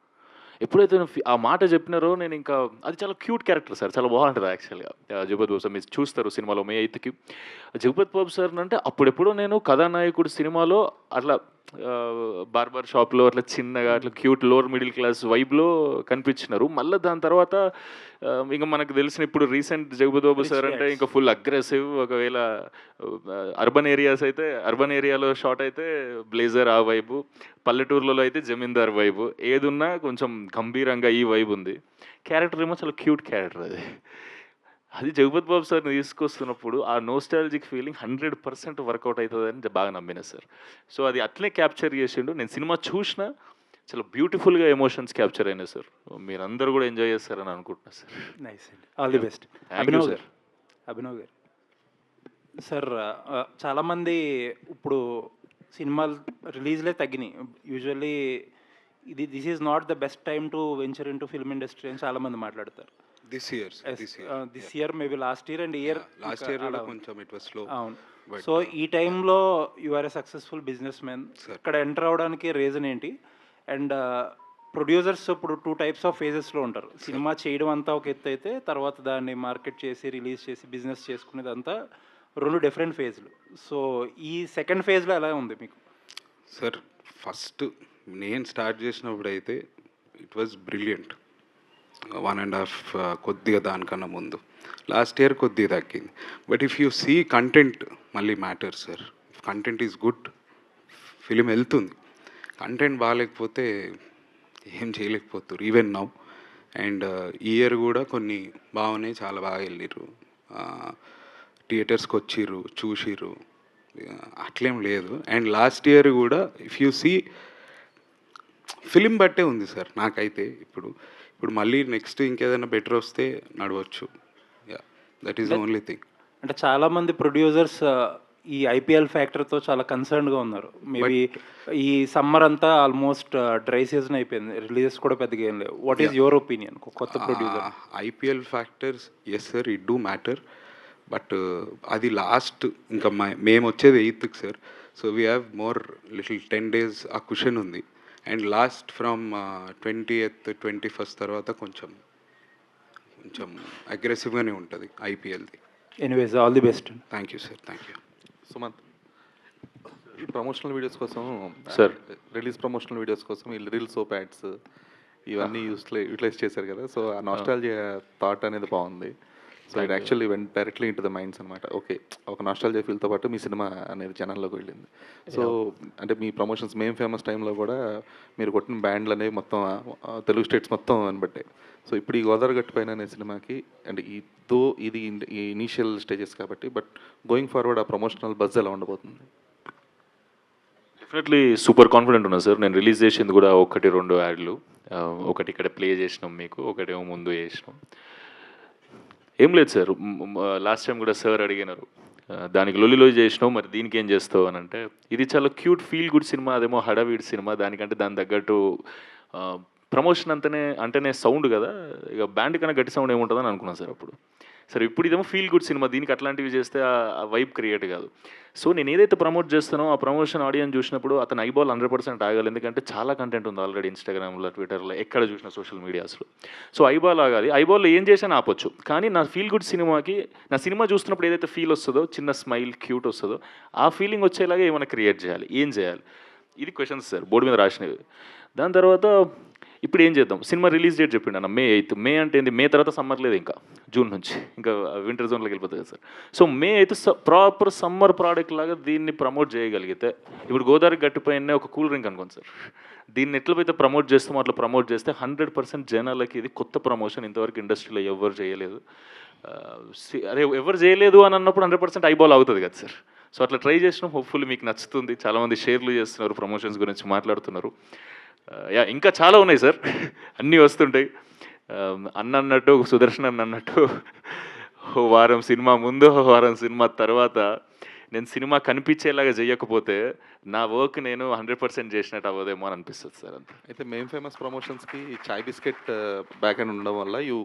ఎప్పుడైతే ఆ మాట చెప్పినారో నేను ఇంకా, అది చాలా క్యూట్ క్యారెక్టర్ సార్, చాలా బాగుంటుంది యాక్చువల్గా. జగపతి బాబు సార్ మీరు చూస్తారు సినిమాలో May 8th జగపతి బాబు సార్ అంటే అప్పుడెప్పుడో నేను కథానాయకుడు సినిమాలో అట్లా బార్బర్ షాప్లో అట్లా చిన్నగా అట్లా క్యూట్ లోవర్ మిడిల్ క్లాస్ వైబ్లో కనిపించినారు. మళ్ళీ దాని తర్వాత ఇంకా మనకు తెలిసిన ఇప్పుడు రీసెంట్ జగపతి బాబు సార్ అంటే ఇంకా ఫుల్ అగ్రెసివ్. ఒకవేళ అర్బన్ ఏరియాలో షాట్ అయితే బ్లేజర్ ఆ వైబు, పల్లెటూర్లలో అయితే జమీందార్ వైబు, ఏదున్నా కొంచెం గంభీరంగా ఈ వైబ్ ఉంది. క్యారెక్టర్ ఏమో చాలా క్యూట్ క్యారెక్టర్. అది జగపతి బాబు సార్ని తీసుకొస్తున్నప్పుడు ఆ నోస్టాలజిక్ ఫీలింగ్ 100% వర్కౌట్ అవుతుందని బాగా నమ్మిన సార్. సో అది అట్లే క్యాప్చర్ చేసిండు. నేను సినిమా చూసినా చాలా బ్యూటిఫుల్గా ఎమోషన్స్ క్యాప్చర్ అయినాయి సార్. మీరందరూ కూడా ఎంజాయ్ చేస్తారని అనుకుంటున్నా సార్. నైస్ అండి, ఆల్ ది బెస్ట్. అభినవ్ గారు సార్, చాలామంది ఇప్పుడు సినిమాలు రిలీజ్లే తగ్గినాయి. Usually this is not the best time to venture in to film industry అని చాలామంది మాట్లాడతారు. This year maybe last year and last year కొంచెం ఇట్ వాస్ స్లో. అవును. సో ఈ టైంలో you are a successful businessman. ఇక్కడ enter అవడానికి reason ఏంటి? అండ్ ప్రొడ్యూసర్స్ ఇప్పుడు 2 types ఆఫ్ ఫేజెస్లో ఉంటారు. సినిమా చేయడం అంతా ఒక ఎత్తు అయితే, తర్వాత దాన్ని మార్కెట్ చేసి రిలీజ్ చేసి బిజినెస్ చేసుకునేది అంతా 2 డిఫరెంట్ ఫేజ్లు. సో ఈ సెకండ్ ఫేజ్లో ఎలా ఉంది మీకు? సార్ ఫస్ట్ నేను స్టార్ట్ చేసినప్పుడు అయితే ఇట్ వాజ్ బ్రిలియంట్. 1.5 కొద్దిగా దానికన్నా ముందు, లాస్ట్ ఇయర్ కొద్దిగా తగ్గింది. But if you see content మళ్ళీ matter sir. Content is good, film వెళ్తుంది. కంటెంట్ బాగాలేకపోతే ఏం చేయలేకపోతారు ఈవెన్ నౌ. అండ్ ఈ ఇయర్ కూడా కొన్ని బాగున్నాయి, చాలా బాగా వెళ్ళిర్రు, థియేటర్స్కి వచ్చిర్రు, చూసిర్రు, అట్లేం లేదు. అండ్ లాస్ట్ ఇయర్ కూడా ఇఫ్ యూ సీ ఫిలిం బట్టే ఉంది సార్ నాకైతే. ఇప్పుడు మళ్ళీ నెక్స్ట్ ఇంకేదైనా బెటర్ వస్తే నడవచ్చు. Yeah, that is the only thing. అంటే చాలామంది ప్రొడ్యూసర్స్ ఈ ఐపీఎల్ ఫ్యాక్టర్తో చాలా కన్సర్న్గా ఉన్నారు. మేబీ ఈ సమ్మర్ అంతా ఆల్మోస్ట్ డ్రై సీజన్ అయిపోయింది, రిలీజెస్ కూడా పెద్దగా ఏం లేవు. వాట్ ఈస్ యువర్ ఒపీనియన్ కొత్త producer? IPL factors yes sir, it do matter. But అది లాస్ట్ ఇంకా మేము వచ్చేది 8th sir. So we have more little 10 days ఆ క్వశ్చన్ ఉంది. And last from 20th 21st తర్వాత కొంచెం అగ్రెసివ్గానే ఉంటుంది ఐపీఎల్ది. Anyways all the best. Thank you sir, thank you. Sumanth, ఈ ప్రమోషనల్ వీడియోస్ కోసం సార్, రిలీజ్ ప్రమోషనల్ వీడియోస్ కోసం ఈ రీల్ సోప్ యాడ్స్ ఇవన్నీ యూటిలైజ్ చేశారు కదా. సో ఆ నాస్టాలజియా థాట్ అనేది బాగుంది. So it actually vent directly into the minds అనమాట. ఓకే, ఒక నాస్టాలజియా ఫీల్తో పాటు మీ సినిమా అనేది జనాల్లోకి వెళ్ళింది. సో అంటే మీ ప్రమోషన్స్ మేం ఫేమస్ టైంలో కూడా మీరు కొట్టిన బ్యాండ్లు అనేవి మొత్తం తెలుగు స్టేట్స్ మొత్తం అనిబట్టాయి. సో ఇప్పుడు ఈ గోదావరి గట్టు పైన అనే సినిమాకి అంటే ఇది ఈ ఇనీషియల్ స్టేజెస్ కాబట్టి, బట్ గోయింగ్ ఫార్వర్డ్ ఆ ప్రమోషనల్ బజ్ ఎలా ఉండబోతుంది? డెఫినెట్లీ సూపర్ కాన్ఫిడెంట్ ఉన్నా సార్. నేను రిలీజ్ చేసింది కూడా 1-2 యాడ్లు. ఒకటి ఇక్కడ ప్లే చేసినాం మీకు, ఒకటేమో ముందు చేసినాం. ఏం లేదు సార్, లాస్ట్ టైం కూడా సార్ అడిగినారు దానికి లొల్లిలో చేసినావు, మరి దీనికి ఏం చేస్తావు అని. అంటే ఇది చాలా క్యూట్ ఫీల్ గుడ్ సినిమా, అదేమో హడావిడి సినిమా. దానికంటే దాని తగ్గట్టు ప్రమోషన్ అంటేనే సౌండ్ కదా, ఇక బ్యాండ్ కన్నా గట్టి సౌండ్ ఏముంటుందని అనుకున్నాను సార్ అప్పుడు. సరే ఇప్పుడు ఇదేమో ఫీల్ గుడ్ సినిమా, దీనికి అట్లాంటివి చేస్తే ఆ వైబ్ క్రియేట్ కాదు. సో నేను ఏదైతే ప్రమోట్ చేస్తానో ఆ ప్రమోషన్ ఆడియన్స్ చూసినప్పుడు అతను ఐబాల్ 100% ఆగాలి. ఎందుకంటే చాలా కంటెంట్ ఉంది ఆల్రెడీ ఇన్స్టాగ్రామ్లో, ట్విట్టర్లో, ఎక్కడ చూసిన సోషల్ మీడియాస్లో. సో ఐబాల్ ఆగాలి. ఐబాల్లో ఏం చేసినా ఆపొచ్చు, కానీ నా ఫీల్ గుడ్ సినిమాకి నా సినిమా చూస్తున్నప్పుడు ఏదైతే ఫీల్ వస్తుందో, చిన్న స్మైల్ క్యూట్ వస్తుందో, ఆ ఫీలింగ్ వచ్చేలాగా ఏమైనా క్రియేట్ చేయాలి. ఏం చేయాలి, ఇది క్వశ్చన్స్ సార్ బోర్డు మీద రాసినవి. దాని తర్వాత ఇప్పుడు ఏం చేద్దాం, సినిమా రిలీజ్ డేట్ చెప్పిండు అన్న May 8th. మే అంటే ఏంది, మే తర్వాత సమ్మర్ లేదు, ఇంకా జూన్ నుంచి ఇంకా వింటర్ జోన్లోకి వెళ్ళిపోతుంది కదా sir. So May 8th proper summer product లాగా దీన్ని ప్రమోట్ చేయగలిగితే, ఇప్పుడు గోదావరి గట్టిపైనే ఒక కూల్ డ్రింక్ అనుకోండి సార్, దీన్ని ఎట్లయితే ప్రమోట్ చేస్తామో అట్లా ప్రమోట్ చేస్తే 100% జనాలకి ఇది కొత్త ప్రమోషన్, ఇంతవరకు ఇండస్ట్రీలో ఎవరు చేయలేదు. అదే ఎవరు చేయలేదు అని అన్నప్పుడు 100% ఐబాల్ అవుతుంది కదా సార్. సో అట్లా ట్రై చేసినాం, హోప్ఫుల్లీ మీకు నచ్చుతుంది. చాలామంది షేర్లు చేస్తున్నారు, ప్రమోషన్స్ గురించి మాట్లాడుతున్నారు. యా, ఇంకా చాలా ఉన్నాయి సార్, అన్నీ వస్తుంటాయి. అన్నట్టు సుదర్శన్ అన్నట్టు వారం సినిమా ముందు, వారం సినిమా తర్వాత నేను సినిమా కనిపించేలాగా చేయకపోతే నా వర్క్ నేను 100% చేసినట్టు అవ్వదేమో అని అనిపిస్తుంది సార్. అంతే. అయితే మేం ఫేమస్ ప్రమోషన్స్కి చాయ్ బిస్కెట్ బ్యాక్ అండ్ ఉండడం వల్ల you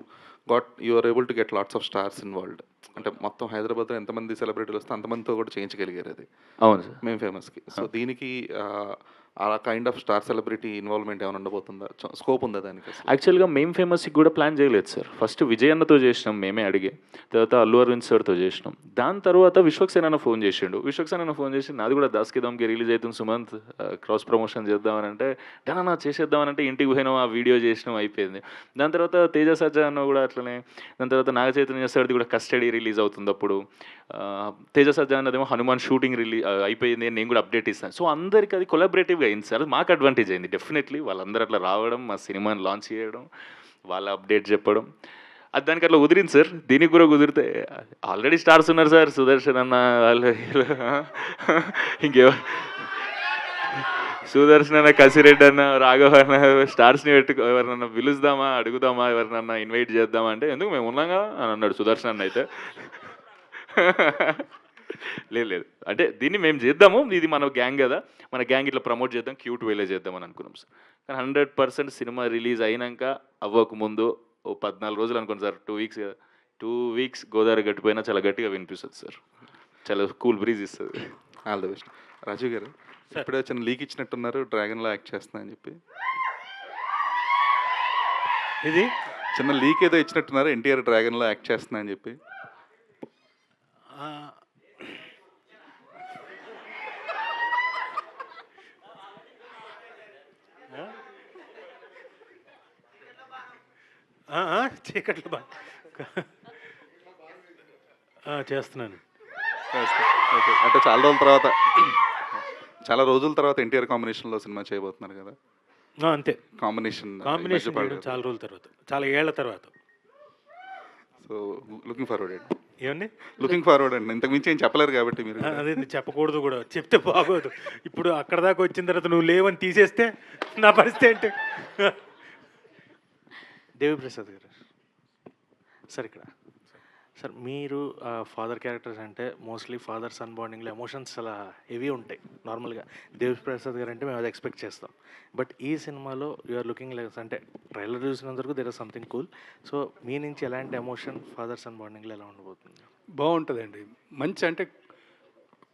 are able to get lots of stars involved. అంటే మొత్తం హైదరాబాద్లో ఎంతమంది సెలబ్రిటీలు వస్తే అంతమందితో కూడా చేయించగలిగారు అది. అవును సార్, మేం ఫేమస్కి. సో దీనికి ఆ kind of star celebrity involvement ఏమైనా ఉండబోతుందా, స్కోప్ ఉందా దానికి? యాక్చువల్గా మేము ఫేమస్కి కూడా ప్లాన్ చేయలేదు సార్. ఫస్ట్ విజయ్ అన్నతో చేసినాం, మేమే అడిగే. తర్వాత అల్లు అరవింద్ సార్తో చేసినాం. దాని తర్వాత విశ్వక్సేన్ అన్న ఫోన్ చేసిండు. విశ్వక్సేన్ అన్న ఫోన్ చేసి నాది కూడా దాస్కి దామ్కి రిలీజ్ అవుతుంది సుమంత్, క్రాస్ ప్రమోషన్ చేద్దామని అంటే, నా చేసేద్దామనంటే ఇంటికి పోయినాం, ఆ వీడియో చేసినాం, అయిపోయింది. దాని తర్వాత తేజ సజ్జా అన్న కూడా అట్లనే. దాని తర్వాత నాగ చైతన్య సార్ది కూడా కస్టడీ రిలీజ్ అవుతుంది అప్పుడు. తేజ సజ్జా అన్నదేమో హనుమాన్ షూటింగ్ అయిపోయింది, నేను కూడా అప్డేట్ ఇస్తాను. సో అందరికీ అది కొలాబరేటివ్గా అయింది సార్, మాకు అడ్వాంటేజ్ అయింది డెఫినెట్లీ. వాళ్ళందరూ అట్లా రావడం, మా సినిమాని లాంచ్ చేయడం, వాళ్ళ అప్డేట్ చెప్పడం, అది దానికి అట్లా కుదిరింది సార్. దీనికి కూడా కుదిరితే ఆల్రెడీ స్టార్స్ ఉన్నారు సార్, సుదర్శన్ అన్న వాళ్ళు, ఇంకెవరు, సుదర్శన్ అన్న, కసిరెడ్డి అన్న, రాఘవ అన్న, స్టార్స్ని ఎవరినన్నా పిలుద్దామా, అడుగుదామా, ఎవరినన్నా ఇన్వైట్ చేద్దామా అంటే, ఎందుకు మేము ఉన్నాగా అని అన్నాడు సుదర్శన్ అన్న. అయితే లేదు, అంటే దీన్ని మేము చేద్దాము, ఇది మన గ్యాంగ్ కదా, మన గ్యాంగ్ ఇట్లా ప్రమోట్ చేద్దాం, క్యూట్ వేలే చేద్దామని అనుకున్నాం సార్. కానీ 100% సినిమా రిలీజ్ అయినాక అవ్వకముందు 14 రోజులు అనుకోండి సార్, 2 వీక్స్ గోదావరి గట్టిపోయినా చాలా గట్టిగా వినిపిస్తుంది సార్, చాలా కూల్ బ్రీజ్ ఇస్తుంది. All the best. Rajeev garu, ఇప్పుడే చిన్న లీక్ ఇచ్చినట్టున్నారు, డ్రాగన్లో యాక్ట్ చేస్తున్నా అని చెప్పి. ఇది చిన్న లీక్ ఏదో ఇచ్చినట్టున్నారు, ఎన్టీఆర్ డ్రాగన్లో యాక్ట్ చేస్తున్నా అని చెప్పి. చీకట్లో చేస్తున్నాను. ఓకే, అంటే చాలా రోజుల తర్వాత చాలా రోజుల తర్వాత ఎన్టీఆర్ కాంబినేషన్లో సినిమా చేయబోతున్నారు కదా, అంతే. కాంబినేషన్ చేయడం చాలా రోజుల తర్వాత, చాలా ఏళ్ల తర్వాత. సో లుకింగ్ ఫార్వర్డ్ అండి. ఏమండి? లుకింగ్ ఫార్వర్డ్ అండి. ఇంతకు మించి ఏం చెప్పలేరు కాబట్టి మీరు. అదే చెప్పకూడదు కూడా, చెప్తే బాగోదు. ఇప్పుడు అక్కడ దాకా వచ్చిన తర్వాత నువ్వు లేవని తీసేస్తే నా పరిస్థితి ఏంటి? దేవిప్రసాద్ గారు సార్, ఇక్కడ సార్ మీరు ఫాదర్ క్యారెక్టర్స్ అంటే మోస్ట్లీ ఫాదర్ సన్ బాండింగ్లో ఎమోషన్స్ చాలా హెవీ ఉంటాయి నార్మల్గా. దేవిప్రసాద్ గారు అంటే మేము అది ఎక్స్పెక్ట్ చేస్తాం. బట్ ఈ సినిమాలో యూఆర్ లుకింగ్ లైక్, అంటే ట్రైలర్ చూసినంత వరకు there is something cool. So మీ నుంచి ఎలాంటి ఎమోషన్ ఫాదర్ సన్ బాండింగ్లో ఎలా ఉండబోతుంది? బాగుంటుందండి. మంచి అంటే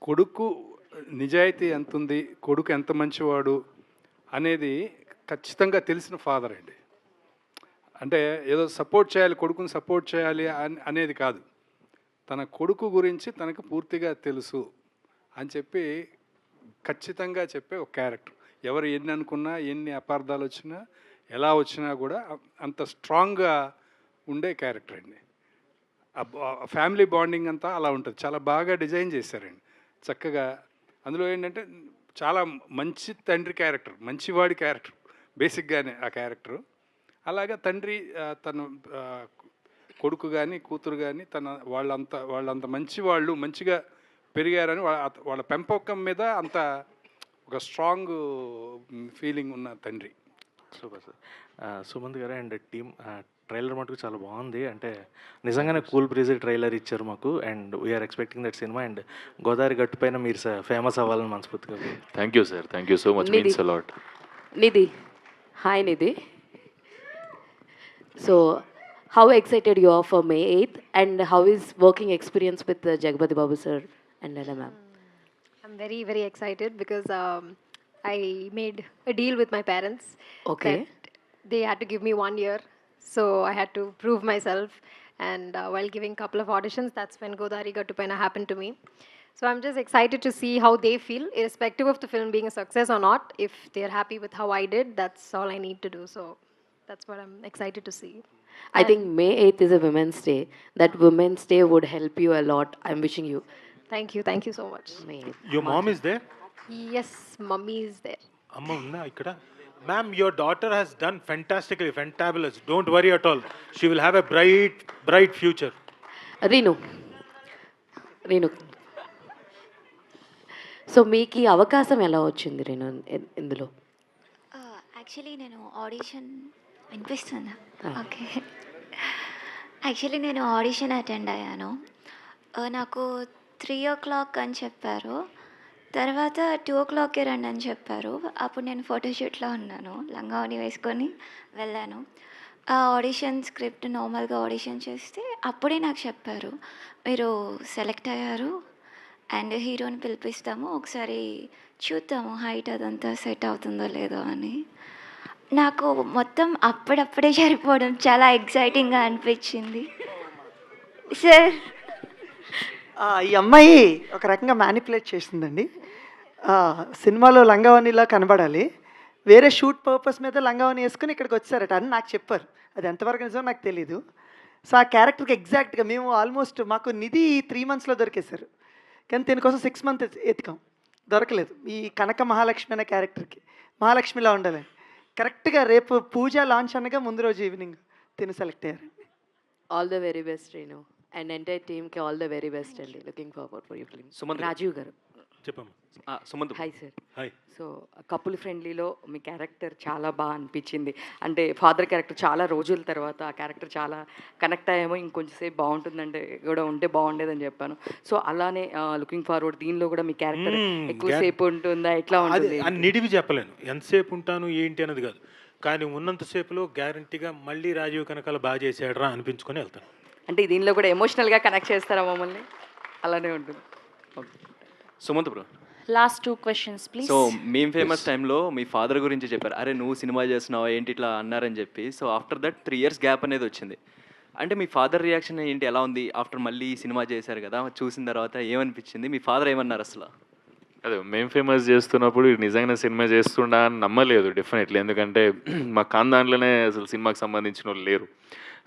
కొడుకు నిజాయితీ ఎంత ఉంది, కొడుకు ఎంత మంచివాడు అనేది ఖచ్చితంగా తెలిసిన ఫాదర్ అండి. అంటే ఏదో సపోర్ట్ చేయాలి, కొడుకుని సపోర్ట్ చేయాలి అనేది కాదు, తన కొడుకు గురించి తనకు పూర్తిగా తెలుసు అని చెప్పి ఖచ్చితంగా చెప్పే ఒక క్యారెక్టర్. ఎవరు ఎన్ని అనుకున్నా, ఎన్ని అపార్థాలు వచ్చినా, ఎలా వచ్చినా కూడా అంత స్ట్రాంగ్గా ఉండే క్యారెక్టర్ అండి. ఫ్యామిలీ బాండింగ్ అంతా అలా ఉంటుంది. చాలా బాగా డిజైన్ చేశారండి చక్కగా. అందులో ఏంటంటే చాలా మంచి తండ్రి క్యారెక్టర్, మంచివాడి క్యారెక్టర్ బేసిక్గానే ఆ క్యారెక్టరు. అలాగే తండ్రి తన కొడుకు కానీ కూతురు కానీ వాళ్ళంత మంచి వాళ్ళు మంచిగా పెరిగారని వాళ్ళ పెంపకం మీద అంత ఒక స్ట్రాంగ్ ఫీలింగ్ ఉన్న తండ్రి. Super sir. సుమంత్ గారు అండ్ టీమ్, ట్రైలర్ మటుకు చాలా బాగుంది. అంటే నిజంగానే కూల్ బ్రీజ్ ట్రైలర్ ఇచ్చారు మాకు, అండ్ వీఆర్ ఎక్స్పెక్టింగ్ దట్ సినిమా. అండ్ గోదావరి గట్టు పైన మీరు ఫేమస్ అవ్వాలని మనస్ఫూర్తిగా. Thank you sir, thank you so much, means a lot. Nidhi, hi Nidhi. So, how excited you are for May 8th, and how is working experience with Jagapati Babu sir and Nana ma'am? I'm very, very excited because I made a deal with my parents. Okay. That they had to give me 1 year, so I had to prove myself. And while giving a couple of auditions, that's when Godari Gattu Paina happened to me. So I'm just excited to see how they feel, irrespective of the film being a success or not. If they're happy with how I did, that's all I need to do. So that's what I'm excited to see. I think May 8th is a Women's Day. That Women's Day would help you a lot. I'm wishing you. Thank you so much. May 8th. Your mom is there? Yes, mummy is there. Amma unna ikkada? Ma'am, your daughter has done fantastically, fantabulous. Don't worry at all. She will have a bright future. Reenu. So మీకు ఈ అవకాశం ఎలా వచ్చింది రేణు ఇందులో? Actually నేను audition వినిపిస్తుందా? Okay. Actually నేను audition attend అయ్యాను. నాకు 3 o'clock అని చెప్పారు. తర్వాత 2 o'clockకే రండి అని చెప్పారు. అప్పుడు నేను ఫోటోషూట్లో ఉన్నాను, లంగావని వేసుకొని వెళ్ళాను. ఆ ఆడిషన్ స్క్రిప్ట్ నార్మల్గా ఆడిషన్ చేస్తే అప్పుడే నాకు చెప్పారు, మీరు సెలెక్ట్ అయ్యారు అండ్ హీరోని పిలిపిస్తాము, ఒకసారి చూద్దాము హైట్ అదంతా సెట్ అవుతుందో లేదో అని. నాకు మొత్తం అప్పుడప్పుడే సరిపోవడం చాలా ఎక్సైటింగ్గా అనిపించింది సార్. ఈ అమ్మాయి ఒక రకంగా మ్యానిపులేట్ చేసిందండి. సినిమాలో లంగావనిలా కనబడాలి, వేరే షూట్ పర్పస్ మీద లంగావని వేసుకుని ఇక్కడికి వచ్చారట అని నాకు చెప్పారు. అది ఎంతవరకు నిజమో నాకు తెలీదు. సో ఆ క్యారెక్టర్కి ఎగ్జాక్ట్గా మేము ఆల్మోస్ట్ మాకు నిధి 3 monthsలో దొరికేశారు, కానీ దీనికోసం 6 months ఎతికాం, దొరకలేదు. ఈ కనక మహాలక్ష్మి అనే క్యారెక్టర్కి మహాలక్ష్మిలా ఉండాలి. కరెక్ట్గా రేపు పూజ లాంచ్ అనగా ముందు రోజు ఈవినింగ్ తిని సెలెక్ట్ అయ్యారండి. All the very best Renu and entire టీమ్కి ఆల్ ద వెరీ బెస్ట్ అండి. Looking forward for you film. Sumanth Rajeev garu చెప్పమ్మా. Sumanth hi sir. Hi. So couple ఫ్రెండ్లీలో మీ క్యారెక్టర్ చాలా బాగా అనిపించింది. అంటే ఫాదర్ క్యారెక్టర్ చాలా రోజుల తర్వాత ఆ క్యారెక్టర్ చాలా కనెక్ట్ అయ్యామో, ఇంకొంచెంసేపు బాగుంటుందంటే కూడా ఉంటే బాగుండేదని చెప్పాను. సో అలానే లుకింగ్ ఫార్వర్డ్ దీనిలో కూడా మీ క్యారెక్టర్ ఎక్కువసేపు ఉంటుందా, ఎట్లా ఉంటుంది? అని నిడివి చెప్పలేను, ఎంతసేపు ఉంటాను ఏంటి అనేది కాదు, కానీ ఉన్నంతసేపులో గ్యారంటీగా మళ్ళీ రాజీవ్ కనకాల బాగా చేసాడరా అనిపించుకొని వెళ్తాను. అంటే దీనిలో కూడా ఎమోషనల్గా కనెక్ట్ చేస్తారా మమ్మల్ని? అలానే ఉంటుంది. Sumanth bro, last 2 questions please. So మేము ఫేమస్ టైంలో మీ ఫాదర్ గురించి చెప్పారు, అరే నువ్వు సినిమా చేస్తున్నావు ఏంటి ఇట్లా అన్నారని చెప్పి. So after that 3 years gap అనేది వచ్చింది. అంటే మీ ఫాదర్ రియాక్షన్ ఏంటి, ఎలా ఉంది ఆఫ్టర్ మళ్ళీ సినిమా చేశారు కదా, చూసిన తర్వాత ఏమనిపించింది, మీ ఫాదర్ ఏమన్నారు అసలు? అదే మేము ఫేమస్ చేస్తున్నప్పుడు నిజంగానే సినిమా చేస్తుండా అని నమ్మలేదు డెఫినెట్లీ, ఎందుకంటే మా ఖాందాన్లోనే అసలు సినిమాకి సంబంధించిన వాళ్ళు లేరు.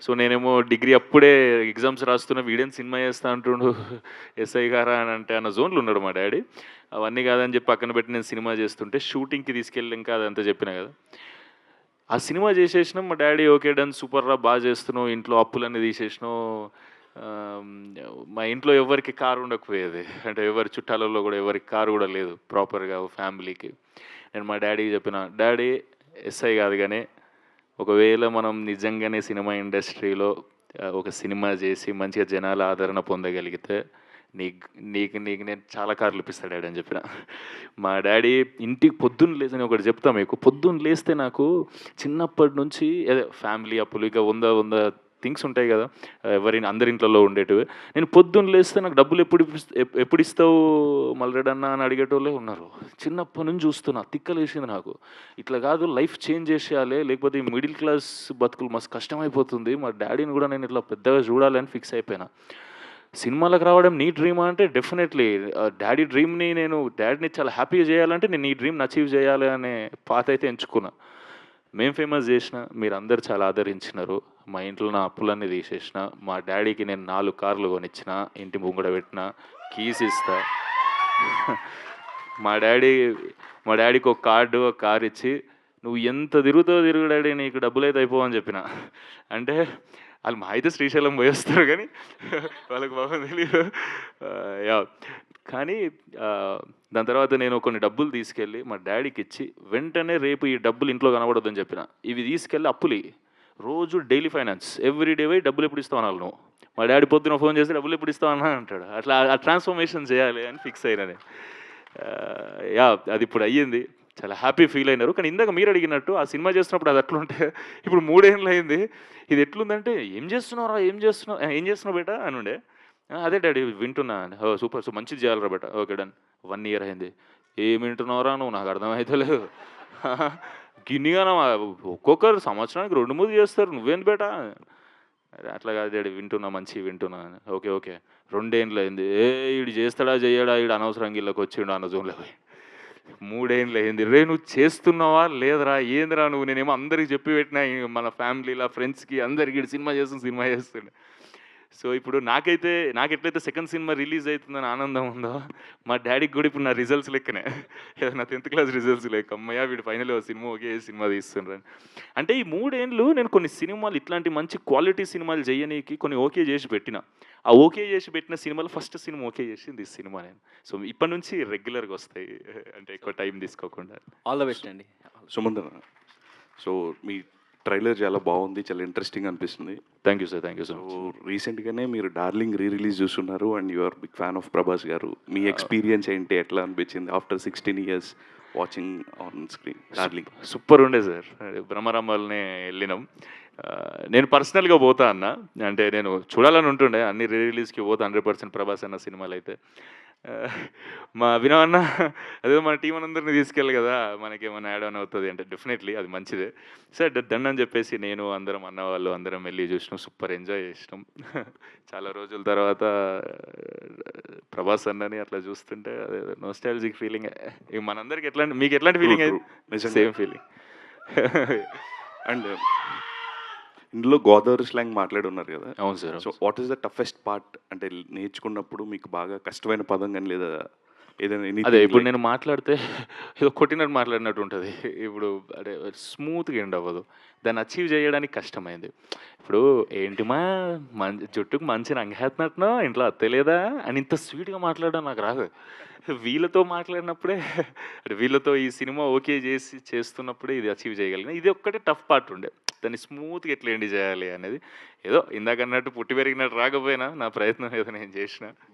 సో నేనేమో డిగ్రీ అప్పుడే ఎగ్జామ్స్ రాస్తున్న, వీడేం సినిమా చేస్తా అంటుండు ఎస్ఐ గారా అని అంటే అన్న జోన్లో ఉన్నాడు మా డాడీ. అవన్నీ కాదని చెప్పి పక్కన పెట్టి నేను సినిమా చేస్తుంటే షూటింగ్కి తీసుకెళ్ళి ఇంకా అదంతా చెప్పినా కదా. ఆ సినిమా చేసేసినాం, మా డాడీ ఓకే డన్ సూపర్ రా బాగా చేస్తున్నావు, ఇంట్లో అప్పులన్నీ తీసేసినావు. మా ఇంట్లో ఎవరికి కారు ఉండకపోయేది, అంటే ఎవరి చుట్టాలలో కూడా ఎవరికి కారు కూడా లేదు ప్రాపర్గా ఫ్యామిలీకి. నేను మా డాడీకి చెప్పిన, డాడీ ఎస్ఐ కాదు కానీ ఒకవేళ మనం నిజంగానే సినిమా ఇండస్ట్రీలో ఒక సినిమా చేసి మంచిగా జనాల ఆదరణ పొందగలిగితే నీకు నేను చాలా కార్లు ఇప్పిస్తాడు డాడీ అని చెప్పిన. మా డాడీ ఇంటికి పొద్దున్న లేచి, నేను ఒకటి చెప్తా మీకు, పొద్దున్న లేస్తే నాకు చిన్నప్పటి నుంచి అదే ఫ్యామిలీ అప్పులు ఇక వంద థింగ్స్ ఉంటాయి కదా అందరి ఇంట్లో ఉండేటివి. నేను పొద్దున్న లేస్తే నాకు డబ్బులు ఎప్పుడు ఇస్తావు మల్రెడన్నా అని అడిగేటోళ్ళే ఉన్నారు. చిన్నప్పటి నుంచి చూస్తున్నా, తిక్కలేసింది నాకు. ఇట్లా కాదు, లైఫ్ చేంజ్ చేసేయాలి, లేకపోతే ఈ మిడిల్ క్లాస్ బతుకులు మస్తు కష్టమైపోతుంది. మా డాడీని కూడా నేను ఇట్లా పెద్దగా చూడాలి అని ఫిక్స్ అయిపోయినా. సినిమాలకు రావడం నీ డ్రీమా అంటే డెఫినెట్లీ డాడీ డ్రీమ్ని, నేను డాడీని చాలా హ్యాపీగా చేయాలంటే నేను ఈ డ్రీమ్ని అచీవ్ చేయాలి అనే పాత అయితే ఎంచుకున్నా. మేము ఫేమస్ చేసిన, మీరు అందరు చాలా ఆదరించినారు. మా ఇంట్లో నా అప్పులన్నీ తీసేసిన, మా డాడీకి నేను 4 కార్లు కొనిచ్చిన, ఇంటి ముంగడ పెట్టిన, కీస్ ఇస్తా. మా డాడీకి ఒక కార్ ఇచ్చి, నువ్వు ఎంత తిరుగుతావు తిరుగు డాడీ, నీకు డబ్బులు అయితే అయిపోవని చెప్పిన. అంటే వాళ్ళు మా అయితే శ్రీశైలం పోయి వస్తారు కానీ వాళ్ళకి బాగా తెలియదు. యా, కానీ దాని తర్వాత నేను కొన్ని డబ్బులు తీసుకెళ్ళి మా డాడీకి ఇచ్చి, వెంటనే రేపు ఈ డబ్బులు ఇంట్లో కనబడొద్దని చెప్పిన. ఇవి తీసుకెళ్ళి అప్పులు రోజు డైలీ ఫైనాన్స్ ఎవ్రీడే పోయి డబ్బులు ఎప్పుడు ఇస్తావు అనాలి నువ్వు. మా డాడీ పొద్దున ఫోన్ చేసి డబ్బులు ఎప్పుడు ఇస్తావు అన్నా అంటాడు. అట్లా ఆ ట్రాన్స్ఫర్మేషన్ చేయాలి అని ఫిక్స్ అయినా నేను. యా, అది ఇప్పుడు అయ్యింది, చాలా హ్యాపీ ఫీల్ అయినారు. కానీ ఇందాక మీరు అడిగినట్టు ఆ సినిమా చేస్తున్నప్పుడు అది అట్లుంటే ఇప్పుడు 3 ఏళ్ళు అయింది. ఇది ఎట్లుందంటే, ఏం చేస్తున్నావు బేటా అని ఉండే. అదే డాడీ వింటున్నా. సూపర్ మంచిది చేయాలరా బేటా. Okay done. 1 ఇయర్ అయింది. ఏం వింటున్నావురా నువ్వు, నాకు అర్థమైతే లేదు. గిన్నిగానా ఒక్కొక్కరు సంవత్సరానికి 2-3 చేస్తారు, నువ్వేంది బేటా. అట్లా కాదు డాడీ, వింటున్నా మంచిగా వింటున్నా. ఓకే 2 ఏళ్ళు అయింది. వీడు చేస్తాడా చేయడా, వీడు అనవసరంగా ఇళ్ళకి వచ్చిండు అన్న జోన్లో పోయి. 3 ఏళ్ళు అయింది. రే నువ్వు చేస్తున్నావా లేదురా, ఏందిరా నువ్వు. నేనేమో అందరికి చెప్పి పెట్టినా, మన ఫ్యామిలీలో ఫ్రెండ్స్కి అందరికి సినిమా చేస్తుండే. సో ఇప్పుడు నాకు ఎట్లయితే సెకండ్ సినిమా రిలీజ్ అవుతుందని ఆనందం ఉందో, మా డాడీకి కూడా ఇప్పుడు నా రిజల్ట్స్ లెక్కనే. ఏదో నా 10th క్లాస్ రిజల్ట్స్ లెక్క, అమ్మయ్య వీడు ఫైనల్ సినిమా తీస్తుండ్రని. అంటే ఈ 3 ఏళ్ళు నేను కొన్ని సినిమాలు, ఇట్లాంటి మంచి క్వాలిటీ సినిమాలు చేయనీకి కొన్ని ఓకే చేసి పెట్టిన. ఆ ఓకే చేసి పెట్టిన సినిమాలో ఫస్ట్ సినిమా ఓకే చేసింది ఈ సినిమా నేను. సో ఇప్పటి నుంచి రెగ్యులర్గా వస్తాయి, అంటే ఎక్కువ టైం తీసుకోకుండా. ఆల్ ద బెస్ట్ అండి. సుమంత్, సో మీ ట్రైలర్ చాలా బాగుంది, చాలా ఇంట్రెస్టింగ్ అనిపిస్తుంది. Thank you sir. సో రీసెంట్గానే మీరు డార్లింగ్ రిలీజ్ చూస్తున్నారు and you are big fan of Prabhas గారు. మీ ఎక్స్పీరియన్స్ ఏంటి, ఎట్లా అనిపించింది after 16 years watching on screen Darling? Super ఉండే సార్. బ్రహ్మరాంబాల్నే వెళ్ళినాం. నేను పర్సనల్గా పోతా అన్న, అంటే నేను చూడాలని ఉంటుండే, అన్ని రిలీజ్కి పోతా 100% ప్రభాస్ అన్న సినిమాలు అయితే. మా అభినవ్ అన్న అదే మన టీం అందరినీ తీసుకెళ్ళి కదా, మనకేమైనా యాడ్ ఆన్ అవుతుంది అంటే డెఫినెట్లీ అది మంచిదే సార్. దండ అని చెప్పేసి నేను అందరం అన్నవాళ్ళు అందరం వెళ్ళి చూసినాం, సూపర్ ఎంజాయ్ చేసినాం. చాలా రోజుల తర్వాత ప్రభాస్ అన్నని అట్లా చూస్తుంటే అదే నోస్టాలజిక్ ఫీలింగ్. మనందరికి ఎట్లాంటి, మీకు ఎట్లాంటి ఫీలింగ్ అయింది? Same feeling. అండ్ ఇందులో గోదావరి స్లాంగ్ మాట్లాడి ఉన్నారు కదా. అవును sir. So what is the toughest part, అంటే నేర్చుకున్నప్పుడు మీకు బాగా కష్టమైన పదం కానీ లేదా ఏదైనా? అదే ఇప్పుడు నేను మాట్లాడితే ఏదో కొట్టినట్టు మాట్లాడినట్టు ఉంటుంది. ఇప్పుడు అంటే స్మూత్గా ఎండ్ అవ్వదు, దాన్ని అచీవ్ చేయడానికి కష్టమైంది. ఇప్పుడు ఏంటి జుట్టుకు మంచి రంగేస్తున్నట్టునో, ఇంట్లో అత్తలేదా అని ఇంత స్వీట్గా మాట్లాడడం నాకు రాదు. వీళ్ళతో మాట్లాడినప్పుడే, అంటే వీళ్ళతో ఈ సినిమా ఓకే చేస్తున్నప్పుడే ఇది అచీవ్ చేయగలిగిన. ఇది ఒక్కటే టఫ్ పార్ట్ ఉండే, దాన్ని స్మూత్గా ఎట్లా ఎండ్ చేయాలి అనేది. ఏదో ఇందాక అన్నట్టు పుట్టి పెరిగినట్టు రాకపోయినా నా ప్రయత్నం ఏదో నేను చేసిన.